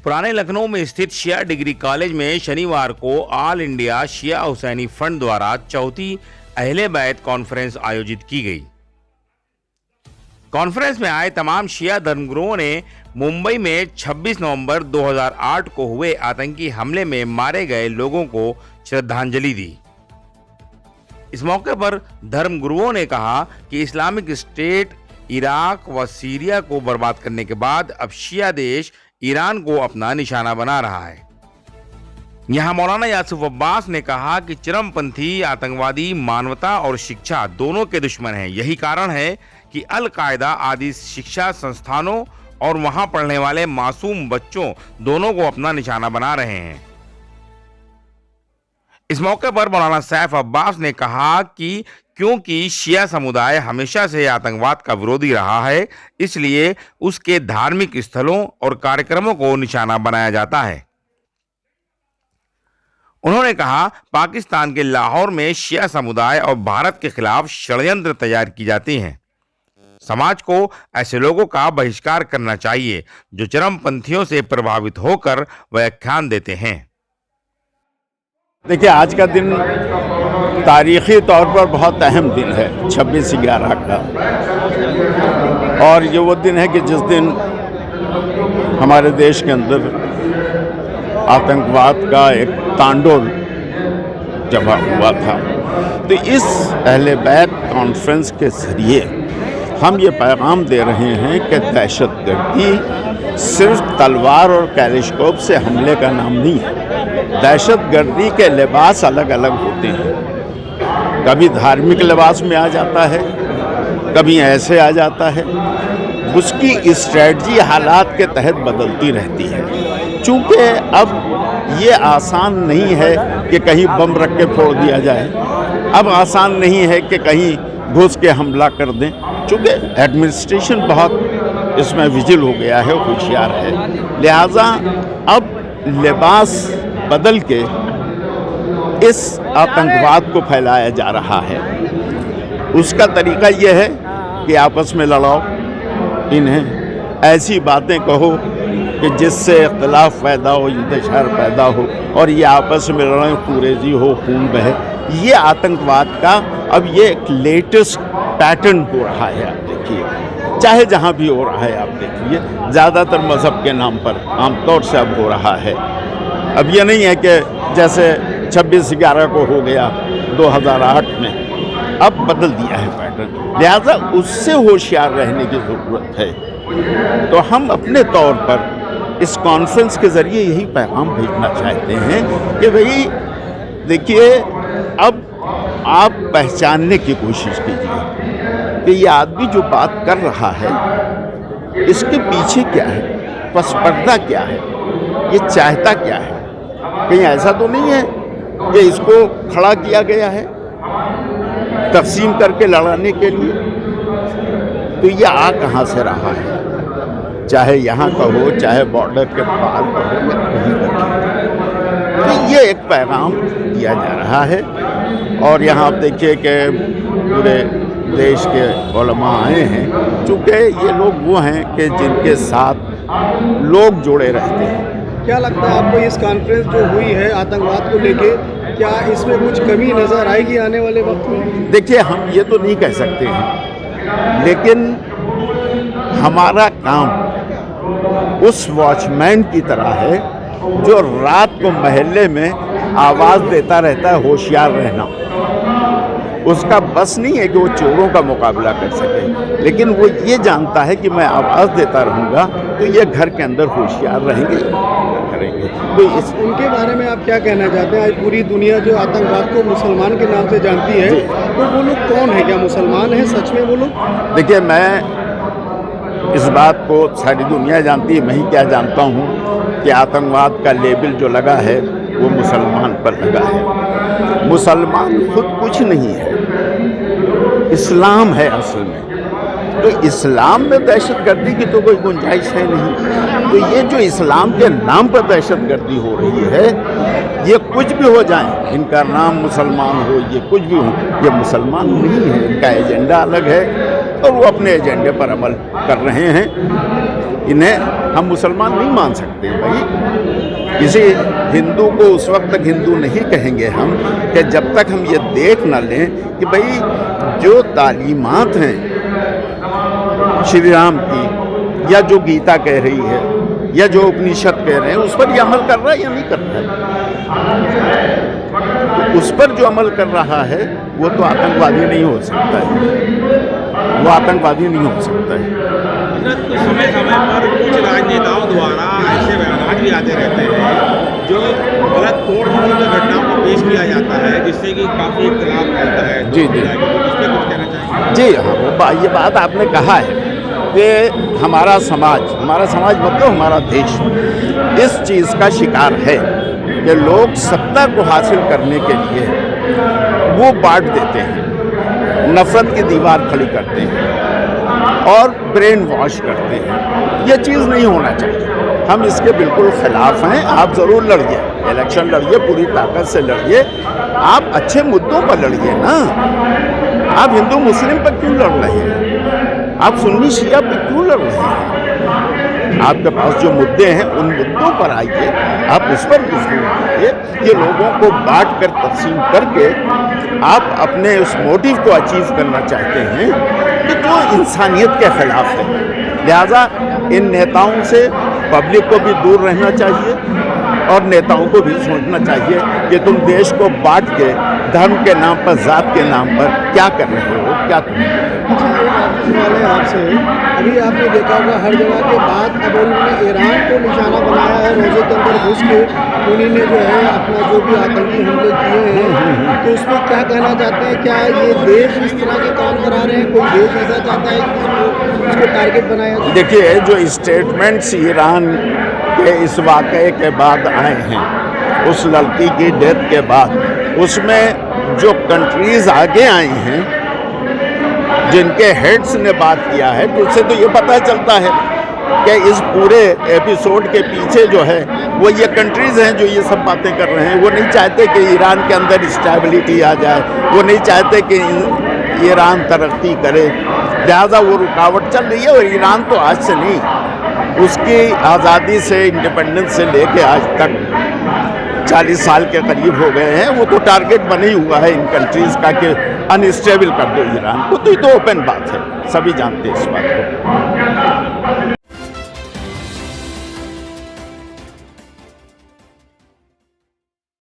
पुराने लखनऊ में स्थित शिया डिग्री कॉलेज में शनिवार को ऑल इंडिया शिया हुसैनी फ्रंट द्वारा चौथी अहले बैत कॉन्फ्रेंस आयोजित की गई। कॉन्फ्रेंस में आए तमाम शिया धर्मगुरुओं ने मुंबई में 26 नवंबर 2008 को हुए आतंकी हमले में मारे गए लोगों को श्रद्धांजलि दी। इस मौके पर धर्मगुरुओं ने कहा कि इस्लामिक स्टेट इराक व सीरिया को बर्बाद करने के बाद अब शिया देश ईरान को अपना निशाना बना रहा है। यहां मौलाना यासूफ अब्बास ने कहा कि चरमपंथी आतंकवादी मानवता और शिक्षा दोनों के दुश्मन हैं। यही कारण है कि अल कायदा आदि शिक्षा संस्थानों और वहां पढ़ने वाले मासूम बच्चों दोनों को अपना निशाना बना रहे हैं। इस मौके पर मौलाना सैफ अब्बास ने कहा कि क्योंकि शिया समुदाय हमेशा से आतंकवाद का विरोधी रहा है, इसलिए उसके धार्मिक स्थलों और कार्यक्रमों को निशाना बनाया जाता है। उन्होंने कहा, पाकिस्तान के लाहौर में शिया समुदाय और भारत के खिलाफ षड्यंत्र तैयार की जाती हैं। समाज को ऐसे लोगों का बहिष्कार करना चाहिए जो चरमपंथियों से प्रभावित होकर व्याख्यान देते हैं। देखिए, आज का दिन तारीखी तौर पर बहुत अहम दिन है, 26/11 का। और ये वो दिन है कि जिस दिन हमारे देश के अंदर आतंकवाद का एक तांडव जमा हुआ था। तो इस अहले बैत कॉन्फ्रेंस के ज़रिए हम ये पैगाम दे रहे हैं कि दहशतगर्दी सिर्फ तलवार और कैलिस्कोप से हमले का नाम नहीं है। दहशतगर्दी के लिबास अलग अलग होते हैं। कभी धार्मिक लिबास में आ जाता है, कभी ऐसे आ जाता है। उसकी स्ट्रेटजी हालात के तहत बदलती रहती है। चूँकि अब ये आसान नहीं है कि कहीं बम रख के फोड़ दिया जाए, अब आसान नहीं है कि कहीं घुस के हमला कर दें। चूँकि एडमिनिस्ट्रेशन बहुत इसमें विजिल हो गया है, होशियार है, लिहाजा अब लिबास बदल के इस आतंकवाद को फैलाया जा रहा है। उसका तरीका यह है कि आपस में लड़ाओ, इन्हें ऐसी बातें कहो कि जिससे इख्तिलाफ पैदा हो, इंतशार पैदा हो और ये आपस में लड़ाई कुरेजी हो, खून बहे। ये आतंकवाद का अब ये एक लेटेस्ट पैटर्न हो रहा है। आप देखिए, चाहे जहाँ भी हो रहा है, आप देखिए, ज़्यादातर मज़हब के नाम पर आमतौर से अब हो रहा है। अब ये नहीं है कि जैसे 26/11 को हो गया 2008 में, अब बदल दिया है पैटर्न। लिहाजा उससे होशियार रहने की ज़रूरत है। तो हम अपने तौर पर इस कॉन्फ्रेंस के ज़रिए यही पैगाम भेजना चाहते हैं कि भाई देखिए, अब आप पहचानने की कोशिश कीजिए कि ये आदमी जो बात कर रहा है इसके पीछे क्या है, पसपर्दा क्या है, ये चाहता क्या है। कहीं ऐसा तो नहीं है कि इसको खड़ा किया गया है तकसीम करके लड़ाने के लिए। तो ये आ कहाँ से रहा है, चाहे यहाँ का हो, चाहे बॉर्डर के पार का हो या कहीं का। तो ये एक पैगाम दिया जा रहा है। और यहाँ आप देखिए कि पूरे देश के उलमा आए हैं, चूँकि ये लोग वो हैं कि जिनके साथ लोग जुड़े रहते हैं। क्या लगता है आपको इस कॉन्फ्रेंस जो हुई है आतंकवाद को लेके, क्या इसमें कुछ कमी नज़र आएगी आने वाले वक्त में? देखिए, हम ये तो नहीं कह सकते हैं, लेकिन हमारा काम उस वॉचमैन की तरह है जो रात को मोहल्ले में आवाज़ देता रहता है, होशियार रहना। उसका बस नहीं है कि वो चोरों का मुकाबला कर सके, लेकिन वो ये जानता है कि मैं आवाज़ देता रहूँगा तो ये घर के अंदर होशियार रहेंगे, करेंगे। तो इस उनके बारे में आप क्या कहना चाहते हैं? आज पूरी दुनिया जो आतंकवाद को मुसलमान के नाम से जानती है, तो वो लोग कौन है? क्या मुसलमान हैं सच में वो लोग? देखिए, मैं इस बात को सारी दुनिया जानती है, मैं ही क्या जानता हूँ कि आतंकवाद का लेबल जो लगा है वो मुसलमान पर लगा है। मुसलमान खुद कुछ नहीं है, इस्लाम है असल में। तो इस्लाम में दहशतगर्दी की तो कोई गुंजाइश है नहीं। तो ये जो इस्लाम के नाम पर दहशतगर्दी हो रही है, ये कुछ भी हो जाए, इनका नाम मुसलमान हो, ये कुछ भी हो, ये मुसलमान नहीं है। इनका एजेंडा अलग है और वो अपने एजेंडे पर अमल कर रहे हैं। इन्हें हम मुसलमान नहीं मान सकते भाई। किसी हिंदू को उस वक्त तक हिंदू नहीं कहेंगे हम कि जब तक हम ये देख ना लें कि भाई जो तालीमात हैं श्री राम की, या जो गीता कह रही है, या जो उपनिषद कह रहे हैं, उस पर ये अमल कर रहा है या नहीं कर रहा है। तो उस पर जो अमल कर रहा है वो तो आतंकवादी नहीं हो सकता है, वो आतंकवादी नहीं हो सकता है। तो समय समय पर कुछ राजनेताओं द्वारा ऐसे बयान भी आते रहते हैं जो गलत तोड़ फोड़ की घटनाओं को पेश किया जाता है, जिससे कि काफ़ी इख्तिलाफ रहता है। जी जी, इस पर कुछ कहना चाहेंगे? जी हाँ, ये बात आपने कहा है कि हमारा समाज मतलब हमारा देश इस चीज़ का शिकार है कि लोग सत्ता को हासिल करने के लिए वो बांट देते हैं, नफरत की दीवार खड़ी करते हैं और ब्रेन वॉश करते हैं। ये चीज़ नहीं होना चाहिए, हम इसके बिल्कुल खिलाफ हैं। आप ज़रूर लड़िए, इलेक्शन लड़िए, पूरी ताकत से लड़िए, आप अच्छे मुद्दों पर लड़िए ना। आप हिंदू मुस्लिम पर क्यों लड़ रहे हैं? आप सुन्नी शिया पर क्यों लड़ रहे हैं? आपके पास जो मुद्दे हैं उन मुद्दों पर आइए, आप उस पर गुफ्तगू कीजिए। ये लोगों को बांट कर तकसीम करके आप अपने उस मोटिव को अचीव करना चाहते हैं कि जो इंसानियत के खिलाफ है। लिहाजा इन नेताओं से पब्लिक को भी दूर रहना चाहिए और नेताओं को भी सोचना चाहिए कि तुम देश को बांट के धर्म के नाम पर, जात के नाम पर क्या कर रहे हो, क्या तुम। अच्छा, एक सवाल है आपसे। अभी आपने देखा होगा हर जगह के बाद अब उन्होंने ईरान को निशाना बनाया है, रोजे के अंदर घुस के उन्हीं ने जो है अपना जो भी आतंकी हमले किए हैं, तो उसमें क्या कहना चाहते हैं? क्या ये देश इस तरह के काम करा रहे हैं? कोई देश ऐसा चाहता है कि उसको टारगेट बनाया जाए? देखिए, जो स्टेटमेंट्स ईरान के इस वाक़े के बाद आए हैं, उस लड़की की डेथ के बाद, उसमें जो कंट्रीज़ आगे आई हैं जिनके हेड्स ने बात किया है, तो उससे तो ये पता चलता है कि इस पूरे एपिसोड के पीछे जो है वो ये कंट्रीज़ हैं जो ये सब बातें कर रहे हैं। वो नहीं चाहते कि ईरान के अंदर स्टेबिलिटी आ जाए, वो नहीं चाहते कि ईरान तरक्की करे, लिहाजा वो रुकावट चल रही है। और ईरान तो आज से नहीं, उसकी आज़ादी से, इंडिपेंडेंस से लेके आज तक 40 साल के करीब हो गए हैं। वो तो टारगेट बना ही हुआ है इन कंट्रीज़ का कि अनस्टेबल कर दो ईरान को। तो ये तो ओपन बात है, सभी जानते हैं इस बात को।